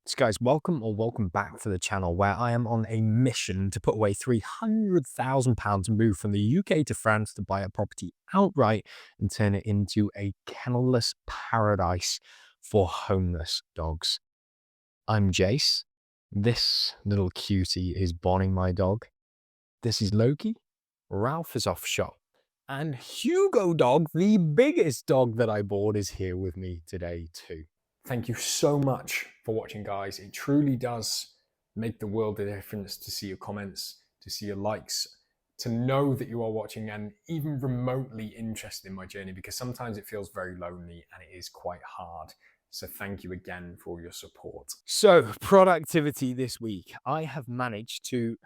So guys, welcome back to the channel where I am on a mission to put away £300,000 and move from the UK to France to buy a property outright and turn it into a kennelless paradise for homeless dogs. I'm Jace. This little cutie is Bonnie, my dog. This is Loki. Ralph is off shop. And Hugo Dog, the biggest dog that I bought, is here with me today too. Thank you so much for watching, guys. It truly does make the world a difference to see your comments, to see your likes, to know that you are watching and even remotely interested in my journey, because sometimes it feels very lonely and it is quite hard. So thank you again for your support. So productivity this week. I have managed to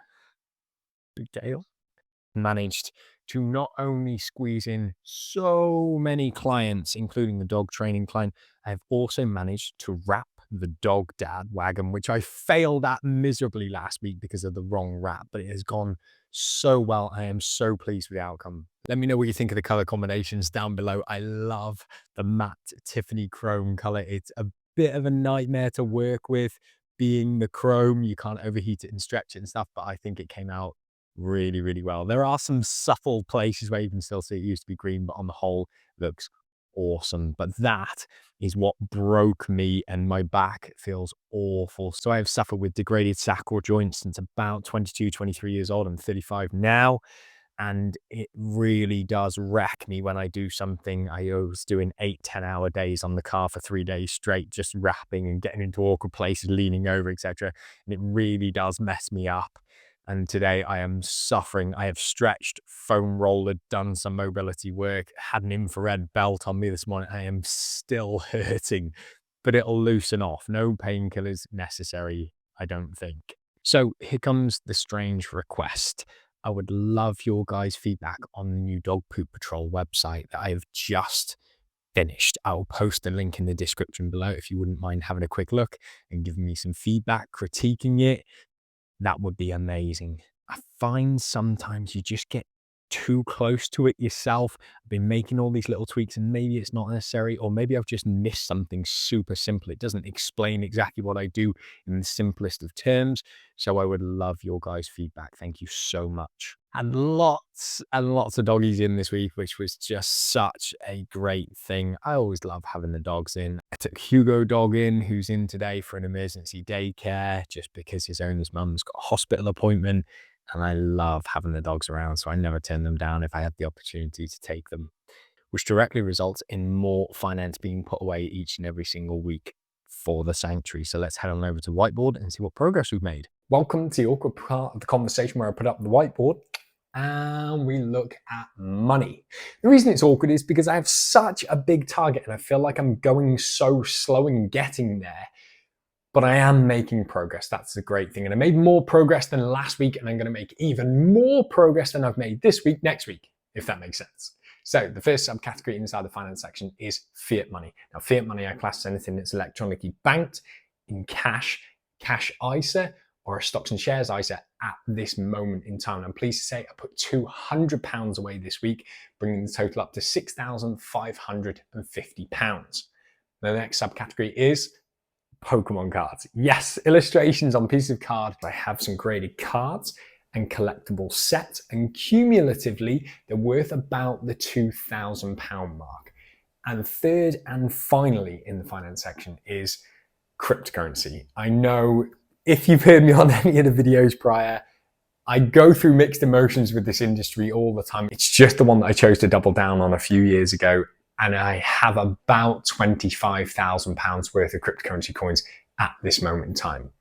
not only squeeze in so many clients, including the dog training client, I've also managed to wrap the dog dad wagon, which I failed at miserably last week because of the wrong wrap, but it has gone so well. I am so pleased with the outcome. Let me know what you think of the color combinations down below. I love the matte Tiffany chrome color. It's a bit of a nightmare to work with. Being the chrome, you can't overheat it and stretch it and stuff, but I think it came out really well. There are some subtle places where you can still see it used to be green, but on the whole looks awesome. But that is what broke me, and my back feels awful. So I have suffered with degraded sacral joints since about 22, 23 years old. I'm 35 now, and it really does wreck me when I do something. I was doing 8-10 hour days on the car for 3 days straight, just rapping and getting into awkward places, leaning over, etc. And it really does mess me up. And today I am suffering. I have stretched, foam roller, done some mobility work, had an infrared belt on me this morning. I am still hurting, but it'll loosen off. No painkillers necessary, I don't think. So here comes the strange request. I would love your guys' feedback on the new Dog Poop Patrol website that I have just finished. I'll post a link in the description below if you wouldn't mind having a quick look and giving me some feedback, critiquing it. That would be amazing. I find sometimes you just get too close to it yourself. I've been making all these little tweaks and maybe it's not necessary, or maybe I've just missed something super simple. It doesn't explain exactly what I do in the simplest of terms. So I would love your guys' feedback. Thank you so much. And lots of doggies in this week, which was just such a great thing. I always love having the dogs in. I took Hugo Dog in, who's in today for an emergency daycare, just because his owner's mum's got a hospital appointment. And I love having the dogs around, so I never turn them down if I have the opportunity to take them, which directly results in more finance being put away each and every single week for the sanctuary. So let's head on over to whiteboard and see what progress we've made. Welcome to the awkward part of the conversation where I put up the whiteboard and we look at money. The reason it's awkward is because I have such a big target and I feel like I'm going so slow in getting there. But I am making progress. That's the great thing. And I made more progress than last week, and I'm going to make even more progress than I've made this week, next week, if that makes sense. So the first subcategory inside the finance section is fiat money. Now, fiat money, I class as anything that's electronically banked in cash, cash ISA, or a stocks and shares ISA at this moment in time. And I'm pleased to say I put £200 away this week, bringing the total up to £6,550. The next subcategory is Pokemon cards. Yes, illustrations on pieces of card. I have some graded cards and collectible sets, and cumulatively they're worth about the £2,000 mark. And third and finally in the finance section is cryptocurrency. I know if you've heard me on any of the videos prior, I go through mixed emotions with this industry all the time. It's just the one that I chose to double down on a few years ago. And I have about £25,000 worth of cryptocurrency coins at this moment in time.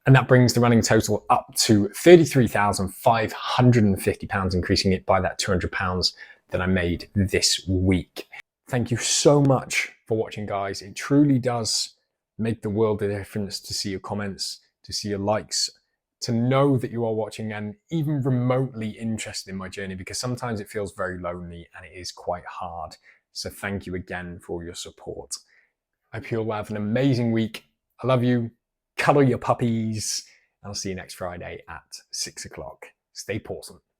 And that brings the running total up to £33,550, increasing it by that £200 that I made this week. Thank you so much for watching, guys. It truly does make the world a difference to see your comments, to see your likes, to know that you are watching and even remotely interested in my journey, because sometimes it feels very lonely and it is quite hard. So thank you again for your support. I hope you'll have an amazing week. I love you. Cuddle your puppies. I'll see you next Friday at 6 o'clock. Stay awesome.